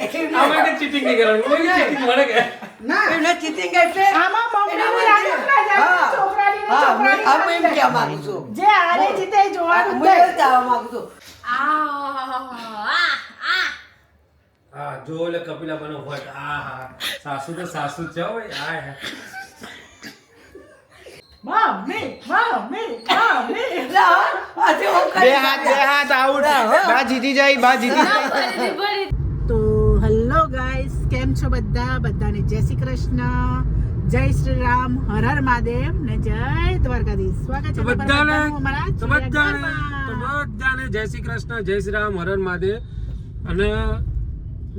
આમાં કે ચીટિંગ નહીં કરવાનું કોઈ ચીટિંગ મળે કે ના એમને ચીટિંગ એટલે આમાં મમ્મીની રાખલા જાય છોકરાની આપણે એમ કહેવા માંગુ છું જે હારે જીતે એ જોવાનું હું એવું કહેવા માંગુ છું હા જો લે કપિલા બનો ફટ આ હા સાસુ તો સાસુ જ છે ઓય આ મમ્મી આજે હું બે હાથ આઉટ બા જીતી જાય બા જીતી જાય તો હેલો ગાઈસ કેમ છો બધાને જય શ્રી કૃષ્ણ જય શ્રી રામ હર હર મહાદેવ ને જય દ્વારકાધીશ સ્વાગત છે બધાને અમારા બધાને જય શ્રી કૃષ્ણ જય શ્રી રામ હર હર મહાદેવ અને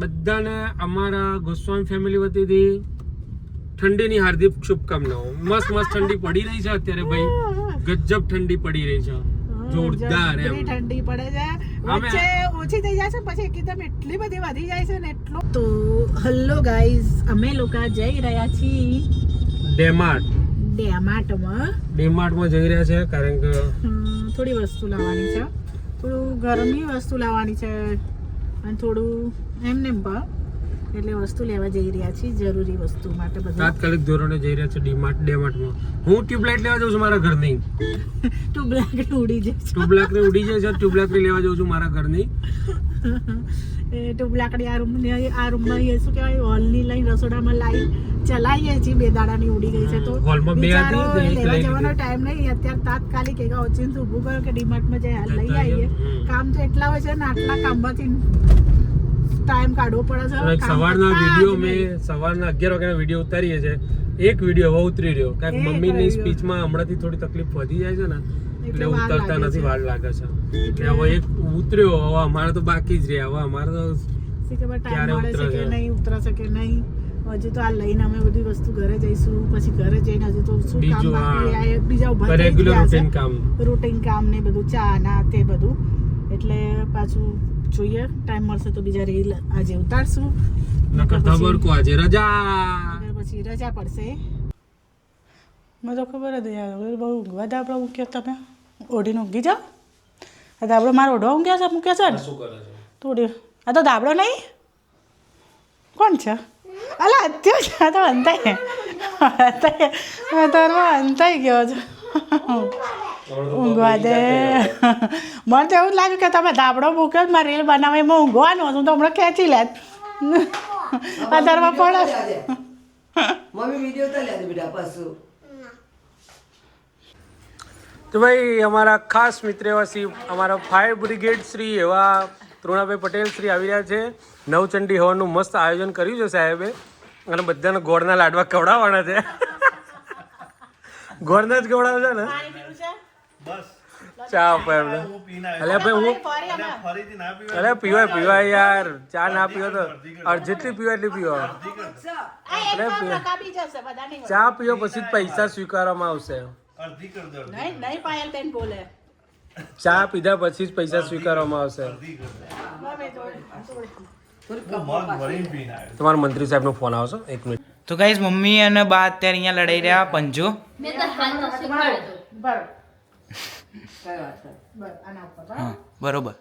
બધાને અમારા ગોસ્વામી ફેમિલી વતીથી ઠંડીની હાર્દિક શુભકામનાઓ મસ્ત ઠંડી પડી રહી છે અત્યારે ભાઈ ગજબ ઠંડી પડી રહી છે જોરદાર એમ ઠંડી પડે છે વચ્ચે ઓછી થઈ જાય છે પછી એકદમ એટલી બધી વધી જાય છે ને એટલો તો હેલો ગાઈસ અમે લોકો જઈ રહ્યા છીએ ડીમાર્ટમાં જઈ રહ્યા છે કારણ કે થોડી વસ્તુ લાવવાની છે થોડું ગરમની વસ્તુ લાવવાની છે અને થોડું એમને એટલે વસ્તુ લેવા જઈ રહ્યા છીએ જરૂરી વસ્તુ માટે બધું તાત્કાલિક ધોરણે જઈ રહ્યા છે ડીમાર્ટમાં હું ટ્યુબલાઇટ લેવા જાઉં છું મારા ઘરની ટ્યુબલાઇટ ઉડી જાય ટ્યુબલાઇટ ઉડી જાય છે ટ્યુબલાઇટ લેવા જાઉં છું મારા ઘરની એ ટ્યુબલાઇટ આ રૂમમાં એ શું કહેવાય હોલની લઈને રસોડામાં લાવી ચલાવીએ છીએ બે દાડાની ઉડી ગઈ છે તો હોલમાં બે હતી લેવા જવાનો ટાઈમ નહીં અત્યારે તાત્કાલિક એક ઓચિંત ઊભું કરો કે ડીમાર્ટમાં જઈ હાલ લઈ આવીએ કામ તો એટલા હોય છે ને આટલા કામમાંથી ટાઈમ કાઢવો પડે છે સવારના વિડીયો મેં સવારના 11 વાગ્યાનો વિડીયો ઉતારીએ છે એક વિડીયો હવે ઉતરી રહ્યો કારણ કે મમ્મીની સ્પીચમાં હમણાંથી થોડી તકલીફ વધી જાય છે ને એટલે ઉતરતા નથી વાર લાગે છે એટલે હવે એક ઉતર્યો હવે અમારે તો બાકી જ રહ્યા હવે અમારે તો ક્યારે ઉતરશે કે નહીં હજુ તો આ લઈને અમે બધી વસ્તુ ઘરે જઈશું પછી ઘરે જઈને હજુ તો શું કામ બાકી બીજા ઉભા રેગ્યુલર રૂટીન કામ ને બધું ચા ના તે બધું એટલે પાછું જોઈએ ટાઈમ મળશે તો બીજા રીલ આજે ઉતારશું નકર ખબર કો આજે રજા પછી રજા પડશે મને તો ખબર હતી યાર બહુ ઊંઘવા દે આપણે મૂક્યો તમે ઓઢીને ઊંઘી જાઓ આ દાબડો મારો ઓઢો ઊંઘ્યા છે મૂક્યો છે ને શું કરે છે તો ઓઢી આ તો દાબડો નહીં કોણ છે અલા અત્યો છે આ તો અંતાઈ અંતાઈ ગયો છે ઊંઘવા દે મને તો એવું જ લાગ્યું કે તમે ધાબડો મૂક્યો મારે રીલ બનાવે એમાં ઊંઘવાનું હતું તો હમણાં ખેંચી લેત અત્યારમાં પડે મમ્મી વિડિયો તો લે બેટા પાછું તો ભાઈ અમારા ખાસ મિત્ર એવા શ્રી અમારા ફાયર બ્રિગેડ શ્રી એવા તૃણાભાઈ પટેલ શ્રી આવી રહ્યા છે નવચંડી હવનનું મસ્ત આયોજન કર્યું છે સાહેબે અને બધાને ગોળના લાડવા ખવડાવવાના છે ગોળના જ ખવડાવે છે ને ચા આપે એમને અલે ભાઈ હું અલે પીવાય યાર ચા ના પીવો તો જેટલી પીવા એટલી પીવો ચા પીવો પછી જ પૈસા સ્વીકારવામાં આવશે ચા પીધા પછી જ પૈસા સ્વીકારવામાં આવશે તમારા મંત્રી સાહેબ નો ફોન આવશે 1 મિનિટ તો ગાઈસ મમ્મી અને બા અત્યારે અહીંયા લડાઈ રહ્યા પંજો બરોબર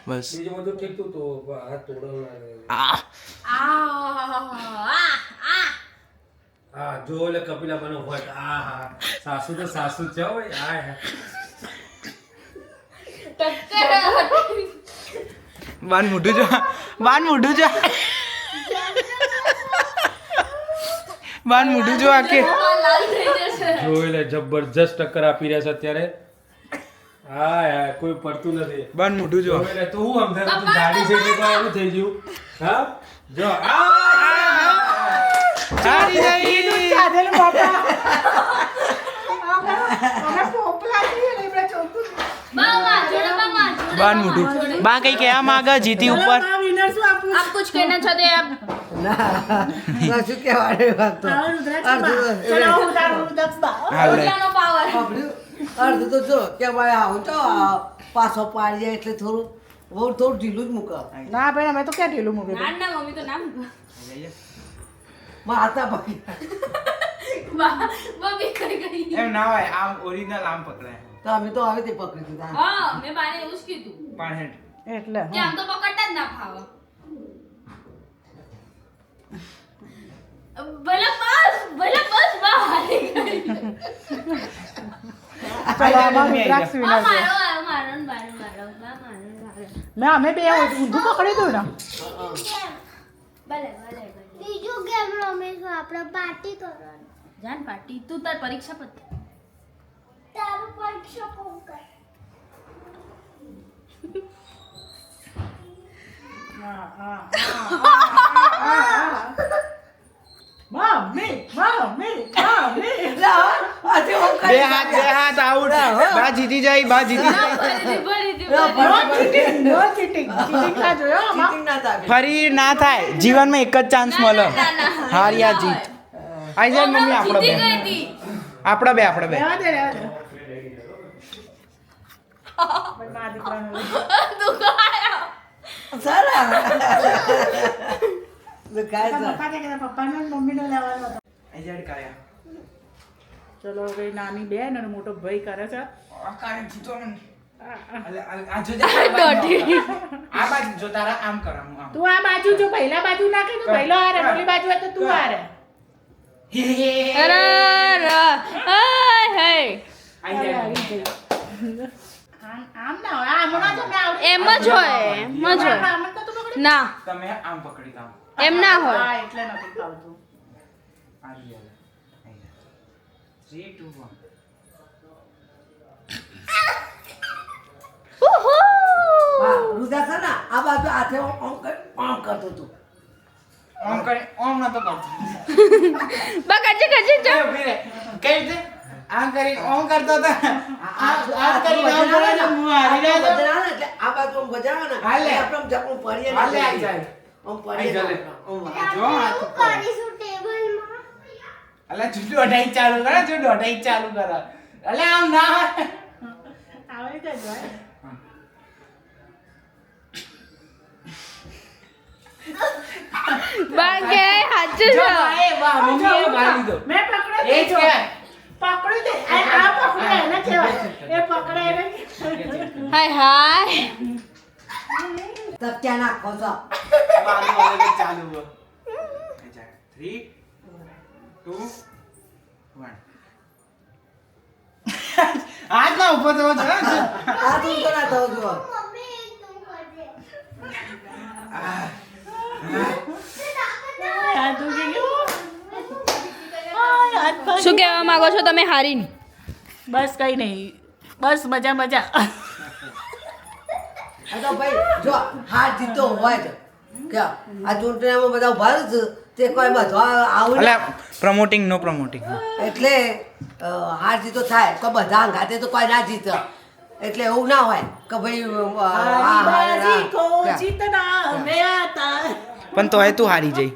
બસ હા જો લે કપિલા બનો ફટ આ હા સાસુ તો સાસુ જ છે ઓય આ બાન મોઢું જો બાન મોઢું જો આકે જોઈ લે જબરજસ્ત ટક્કર આપી રહ્યા છે અત્યારે હા યાર કોઈ પડતું નથી બાન મોઢું જો જોઈ લે તો હું સમજાય તું ગાડી છે એટલે કોઈ એવું થઈ ગયું હા જો ચાલી ગઈ બાન મોઢું બા કઈ કહેવા માંગે જીતી ઉપર आप कुछ कहना चाहते हैं आप ના શું કહેવાય વાત તો અર્ધ તો જો કે ભાઈ આવું તો પાછો પાડી જાય એટલે થોડું ઢીલું જ મૂકો ના ભાઈ અમે તો ક્યાં ઢીલું મૂકે ना ना मम्मी तो नाम માતા ભાઈ मम्मी कहीं એમ ના હોય આમ ઓરિજિનલ આમ પકડાય તો અમે તો હવે તે પકડી દીધા હા મેં બાને એવું જ કીધું પાણી એટલે કે આમ તો પકડતા જ ના ફાવે ભલે બસ બા હારી ગઈ ચલો આમાં રુદ્રાક્ષ આ વિનર છે મારો ને બારો બા મારો મેં અમે બે ઊંધું પકડી દઉં ને ભલે બીજું ગેમ રમીશું આપણે પાર્ટી કરવાની જાન પાર્ટી તું તાર પરીક્ષા પત તારું પરીક્ષા કોણ કરે મમ્મી આજે હું બે હાથ આઉટ બા જીતી જાય બા જીતી જાય નો ચીટિંગ ના જોયો આમાં ચીટિંગ ના થાય ફરી ના થાય જીવનમાં એક જ ચાન્સ મળે હાર યા જીત આઈ જાય મમ્મી આપણે બે આપણે બે રહેવા દે પણ મારા દીકરાનું સારા દુખાય છે પપ્પા કે પપ્પાને મમ્મીને લેવાનો હતો આઈ જાય કાયા ચલો હવે નાની બેન અને મોટો ભાઈ કરે છે આ બાજુ જો તારા આમ કરાવું આમ તું આ બાજુ જો પહેલા બાજુ ના કે તું પહેલો હારે ઓલી બાજુ હોય તો તું હારે અરે આઈ જાય આમ ના હોય આમ ના જો મેં આવડે એમ જ હોય આમ તો તું પકડી ના તમે આમ પકડી આમ એમ ના હોય હા એટલે નથી ખાવતું આવી જાય 3 2 1 હા રુદા છે ને આ બાજુ હાથે ઓમ કરતો તું ઓમ કરે ઓમ નતો કરતો બા કાચે કાચે એ ઉભી રે કઈ રીતે આમ કરી ઓમ કરતો તો આ કરી આમ કરે ને હું હારી રહ્યો તો બદલા ને એટલે આ બાજુ ઓમ બજાવો ને હાલે. આપણે આમ જપણું પડીએ ને હાલે આઈ જાય ઓમ આઈ પડીએ ચાલે. ને ઓમ જો હાથ એવું ઉપર. કરીશું ટેબલમાં અલા જુડો અઢાઈ ચાલુ કરે જુડો અઢાઈ ચાલુ કરે અલે આમ ના આવડે તો જોય બા કે હાચું જો છે ભાઈ વાહ મમ્મી એ ગાલી દીધો મેં પકડે એ જ કે પકડી દે આ પકડે એને કહેવાય એ પકડે એને હાય હાય તબ ક્યાં નાખો છો મારું વાલે ચાલુ હો આઈ જાય 3 2 1 આજ ના ઉપર તો છે આ તું તો ના થવું જો મમ્મી તું કરજે આ તું કે શું કહેવા માંગો છો તમે હારીને બસ કઈ નહીં બસ મજા મજા આ તો ભાઈ જો હાર જીતો હોય છે કે આ ચૂંટણીમાં બધા ઉભા રહે છે તે કોઈ બધો આવું અલા પ્રમોટિંગ નો પ્રમોટિંગ એટલે હાર જીતો થાય તો બધા અંગાતે તો કોઈ ના જીતે એટલે એવું ના હોય કે ભાઈ બાજી કો જીતના મે આતા પણ તોય તું હારી જઈ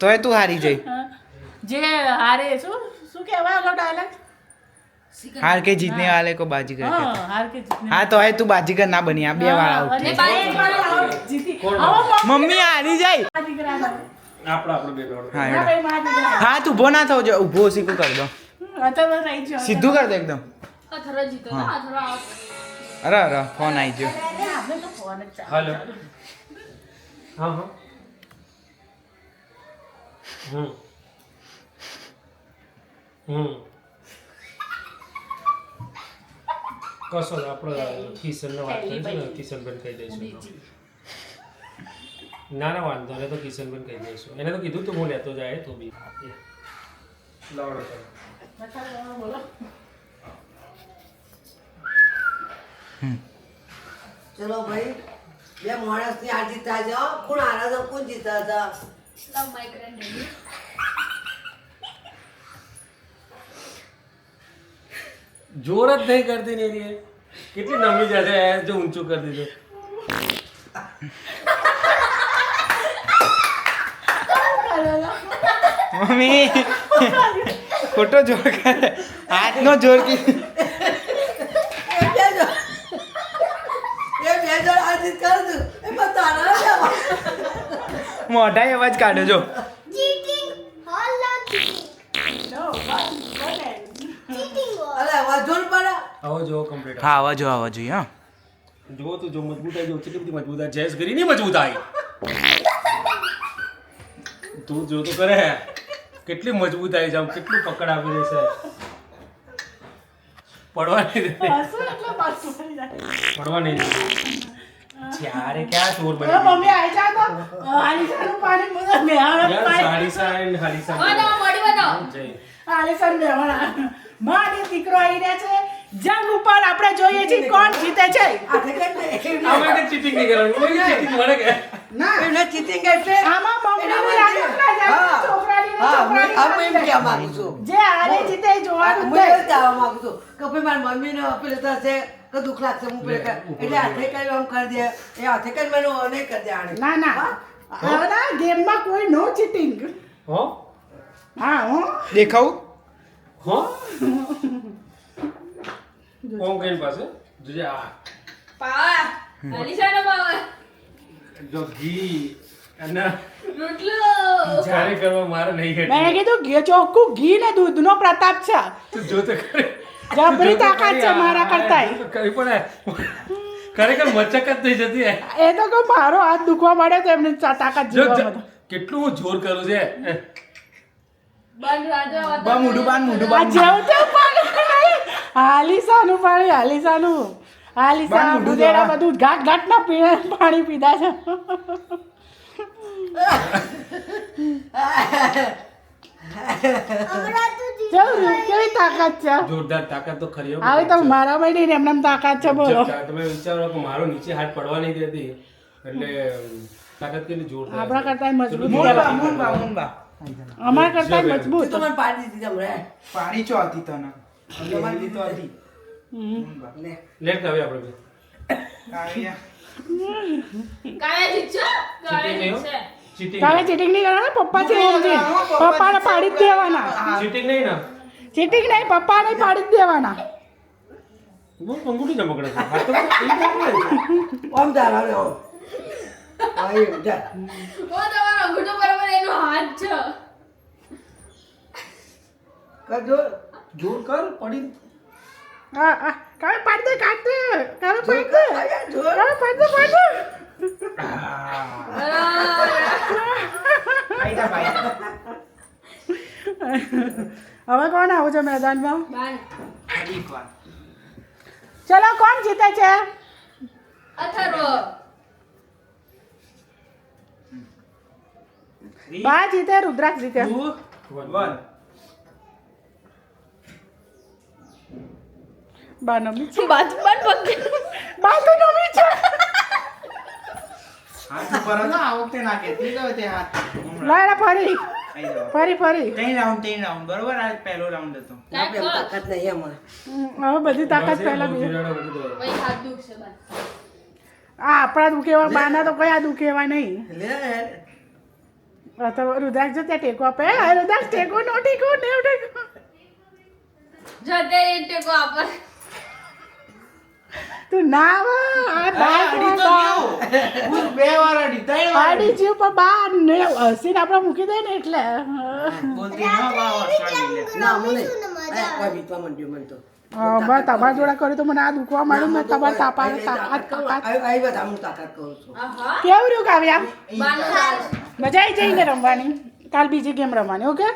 તોય તું હારી જઈ જે હારે શું કહેવાય ઓલો ડાયલોગ हार के जीतने वाले को बाजीगर कहते હા હાર કે જીતને हैं हाँ तो है तू बाजीगर ना बनी आप બે વાળા out અને થઈ. બે વાળા જીતી હવે મમ્મી હારી જાય મારા દીકરાનો આપણે બે દોડ હા ના એડા. ભાઈ મારા દીકરા હાથ ઊભો ના થવો જોઈએ ઊભો સીધું કરી દો અત્યારે બસ આવી ગયો સીધું કરી દો એકદમ અથરો જીતો ને અથરો આવો અરે અરે ફોન આવી ગયો આપણે તો ફોન જ ચાલે હાલો હા હા કશો નહીં, આપણે કિશનને વાત કરીશું ને કિશનબેન કહી દઈશું ના ના વાંધો નહીં તો કિશનબેન કહી દઈશું એને તો કીધું તું હું લેતો જાય તો બી લાવડો કરો બોલો ચલો ભાઈ બે માણસની આ જીતા છે હો. કોણ હારે છે કોણ જીતા છે લવ માય ગ્રેન્ડ ડેડી જોર જ નહીં કરતી ને એની એ. કેટલી નમી જશે જો ઊંચું કરી દીધું મમ્મી ખોટો જોર કરે હાથનો જોર કી એ બે જણ આ જીત કરે છે એમાં તારા લેવા મોઢાએ અવાજ કાઢ્યો જો ચીટિંગ હોલો ચીટિંગ નો બસ બોલે ચીટિંગ અરે વાજોન પડે હવે આવો જો કમ્પ્લીટ હા આવા જોઈએ હા જો તું જો મજબૂતાઈ જો કેટલી બધી મજબૂતાઈ જયેશ ગરી ની મજબૂતાઈ તું જો તો કરે કેટલી મજબૂતાઈ જાવ કેટલું પકડ આવી રહી છે પડવા નહીં દે હસું એટલે પાછું ફરી જાય. પડવા નહીં દે જ્યારે ક્યાં ચોર બની હવે મમ્મી આવી જાય તો આલિશાનું પાણી મને મેહાણ યાર પાય. સારીસા and હરીસા બતાવો બોડી બતાવો જય આલિશાન મેહાણ માં અને દીકરો આવી રહ્યા છે જંગ ઉપર આપણે જોઈએ છીએ કોણ જીતે છે. હાથે કરી દે. આમાં કઈ ચીટિંગ નહીં કરવાનું કોઈ ચીટિંગ મળે કે ના એમને cheating એટલે આમાં મમ્મીની રાજી ના જાય હા. છોકરાની ને હા, છોકરાની હું એમ રાજી કહેવા જાય. માંગુ છું. જે હારે જીતે એ જોવાનું હું જ એવું છે. કહેવા માંગુ છું કે ભાઈ મારી મમ્મીને પેલે થશે કે દુઃખ લાગશે હું પેલે એટલે હાથે કરી આમ કરી દે એ હાથે કરી મને નહીં કરી દે આણે ના ના હવે ગેમમાં કોઈ નો ચીટિંગ. હો હા હો દેખાવું હો કોણ કઈ પાસે જોજે આ પાવા અલીશાનો પાવા જો ઘી અને રોટલો જ્યારે કરવા મારે નહીં મેં હેઠી કીધું ઘી ચોખ્ખું ઘી ને દૂધનો પ્રતાપ છે. તું જો તો કરે જબરી તાકાત છે મારા કરતાંય. કઈ પણ ખરેખર મચક જ થઈ જતી હે. એ તો કહું મારો હાથ દુખવા મળે તો એમની તાકાત જો જોવા જો, મળે. કેટલું હું જોર કરું છે બંધ રાજો બા મોઢું બાંધ મોઢું આ બાંધ જેવું તેવું પાણી હાલીસાનું પાણી હાલીસાનું હાલીસા બાર મોઢું બુધેડા જોવા. બધું ઘાટ ઘાટના પાણી પીધા છે. હમણાં તો જી- કેવું કેવી તાકાત છે જોરદાર તાકાત તો ખરી હો. આવી તો મારા ભાઈ ને એમને તાકાત છે બોલો. તમે વિચારો કે મારો નીચે હાથ પડવા નહીં દેતી એટલે તાકાત કેટલી જોરદાર આપણા છે. કરતા મજબૂત મોનબા મોનબા મોનબા અમારા કરતા જો મજબૂત. તું તો મને પાડી દીધી હમણાં. પાણી ચો હતી તને તમારી તો હતી મોનબા લે. લેટ આવે આપણે આવ્યા કાવે જીતજો કાવે જીતશે ચીટિંગ તારે ચીટિંગ નહીં કરવાના પપ્પા છે એમ છે. પપ્પાને પાડી જ દેવાના. ચીટિંગ નહીં ને ચીટિંગ નહીં પપ્પાને પાડી જ દેવાના. બહુ અંગૂઠી ચમકડે છે હાથ તો એ ચમકડે છે. આમ જા હવે આમ. હા, એમ જા. ઓ તમારો અંગૂઠો બરાબર એનો હાથ છે કર જોર. જોર કર પડી હા હા કાવે પાડી દે કાઢ દે કાવે પાડી દે જોર. કાવે પાડી દે પાડી દે. આઈ જા ભાઈ હવે કોણ આવું છે મેદાનમાં? બાન એક વાર ચલો કોણ જીતે છે? અથર્વ બા જીતે રુદ્રાક્ષ જીતે. 2 1 બા નમી છે. બાત બાન પકડી બા તો નમી છે. હાથ ઉપર હતો આ વખતે ના કેતી તો તે હાથ લાયલા ફરી આઈ જાવ ફરી ફરી. ત્રણ રાઉન્ડ બરોબર આ પહેલો રાઉન્ડ હતો આપણે એમ તાકાત નહીં અમારે. હવે બધી તાકાત પહેલા બહુ બે. જીરાડો મૂકી દો. ભાઈ હાથ દુખશે બાન આ આપણા દુખેવા બાના તો કયા દુખેવા નહીં. લે. આ તો રુદ્રાક્ષ જો ત્યાં ટેકો આપે. આ રુદ્રાક્ષ ટેકો નો ટેકો નેવ ટેકો. જતે ટેકો આપે તું ના આવે. આ બા અડી તો ગયો હું બે વાર અડી ત્રણ વાર પાડી જીવ પર બા ને હસીને આપણે મૂકી દે ને એટલે. બોલતી ના બા વરસાડી લે ના હું નહીં. આ કોઈ બીતવા માંડ્યું મને તો. બસ તમારા જોડા કર્યું તો મને આ દુખવા માંડ્યું ને તમારે તાકાત તાકાત. આવી બધા હું તાકાત કરું છું. આહા કેવું રહ્યું કાવ્યા? બાન હાલ મજા આવી જઈને રમવાની. કાલ બીજી ગેમ રમવાની. Okay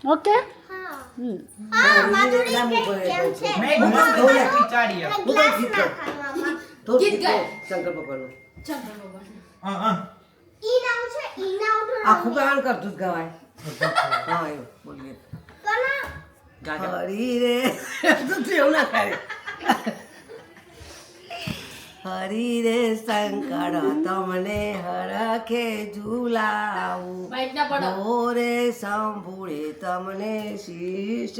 okay. હા હમ. હા માધુરી ના, હું કે ભલે કેમ કહું છે મેં ઘુમા ધોલે પીચાડી હું તો ગ્લાસ જીત ના ગયો. ખાવામાં તો ગીત જીત ગાય. ગયો. શંકર ભગવાનનું. ચંદ્ર ભગવાન હા ઈ નામ છે ઈ નામ તો આખું ગાવાનું કરતું જ ગવાય. હા એવું બોલીએ. કના હરી રે તો એવું ના થાય. હરી રે શંકર તમને હરખે ઝુલાવું બાઈક ના પડો મોરે સંભુળે તમને શીશ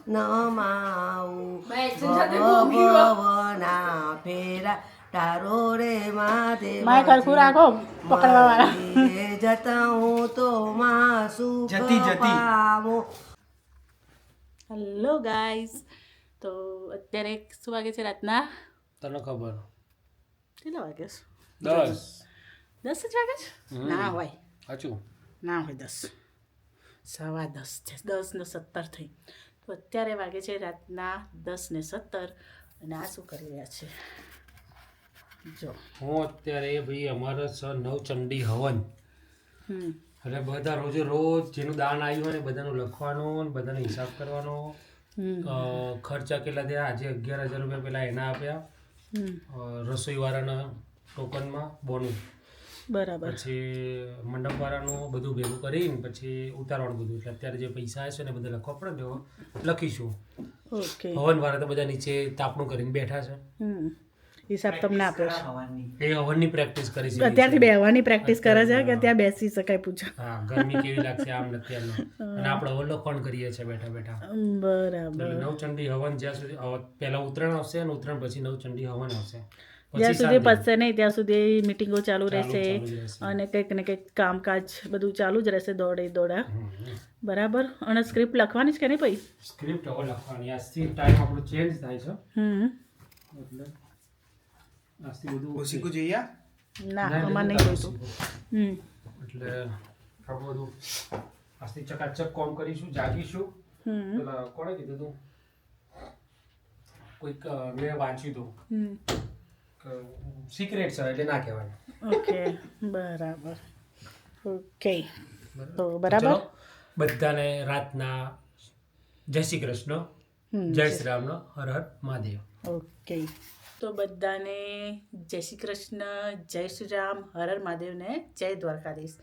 નમાવું બાઈક સાથે ભૂગી ગયો. ભવના ફેરા તારો રે મહાદેવ માય કરખું રાખો પકડવા વાળા. મારી જતા હું તો માં સુખ જતી, જતી. પામું. Hello guys. તો અત્યારે શું વાગે છે રાતના? તને ખબર કેટલા વાગે છે? 10 10 જ વાગે છે? ના હોય સાચું ના હોય 10. 9:15 છે. 10:17 થઈ. તો અત્યારે વાગે છે રાતના 10:17 અને આ શું કરી રહ્યા છે જો. હું અત્યારે ભાઈ અમારે છે નવચંડી હવન. હમ એટલે બધા રોજે રોજ જેનું દાન આવ્યું હોય ને બધાનું લખવાનું ને બધાનો હિસાબ કરવાનો. ખર્ચા કેટલા થયા આજે 11,000 રૂપિયા પેલા એના આપ્યા રસોઈવાળાના ટોકનમાં બોનું. બરાબર. પછી મંડપવાળાનું બધું ભેગું કરીને પછી ઉતારવાનું બધું. એટલે અત્યારે જે પૈસા આવે છે ને બધા લખવા પડે ને લખીશું. ઓકે. હવનવાળા તો બધા નીચે તાપણું કરીને બેઠા છે. હિસાબ તમને આપ્યો છે. એ હવનની પ્રેક્ટિસ કરી છે. અત્યારથી બેહવાની પ્રેક્ટિસ કરે છે કે ત્યાં બેસી શકાય પૂછો. હા, ગરમી કેવી લાગશે આમ નથી આમ. અને આપણે અવલોકન કરીએ છીએ બેઠા બેઠા. બરાબર. એટલે નવચંડી હવન જ્યાં સુધી પહેલા ઉત્તરાયણ આવશે અને ઉત્તરાયણ પછી નવચંડી હવન આવશે. જ્યાં સુધી પતશે નહીં ત્યાં સુધી મિટિંગો ચાલુ રહેશે અને કંઈક ને કંઈક કામકાજ બધું ચાલુ જ રહેશે દોડા. બરાબર. અને સ્ક્રિપ્ટ લખવાની જ કે નહીં ભાઈ? સ્ક્રિપ્ટ હવે લખવાની. આજથી ટાઈમ આપણો ચેન્જ થાય છે. એટલે આજથી બધું શીખવું જોઈએ. ના અમારે નહીં જોઈતું. એટલે આપણું બધું આજથી ચકાચક કામ કરીશું. જાગીશું. પેલા કોણે કીધું તું? કોઈક મેં વાંચ્યું હતું. સિક્રેટ છે એટલે ના કહેવાય. ઓકે બરાબર. ઓકે તો બરાબર. બધાને રાતના જય શ્રી કૃષ્ણ, જય શ્રી રામનો હર હર મહાદેવ. ઓકે તો બધાને જય શ્રી કૃષ્ણ, જય શ્રી રામ, હર હર મહાદેવ ને જય દ્વારકાધીશ.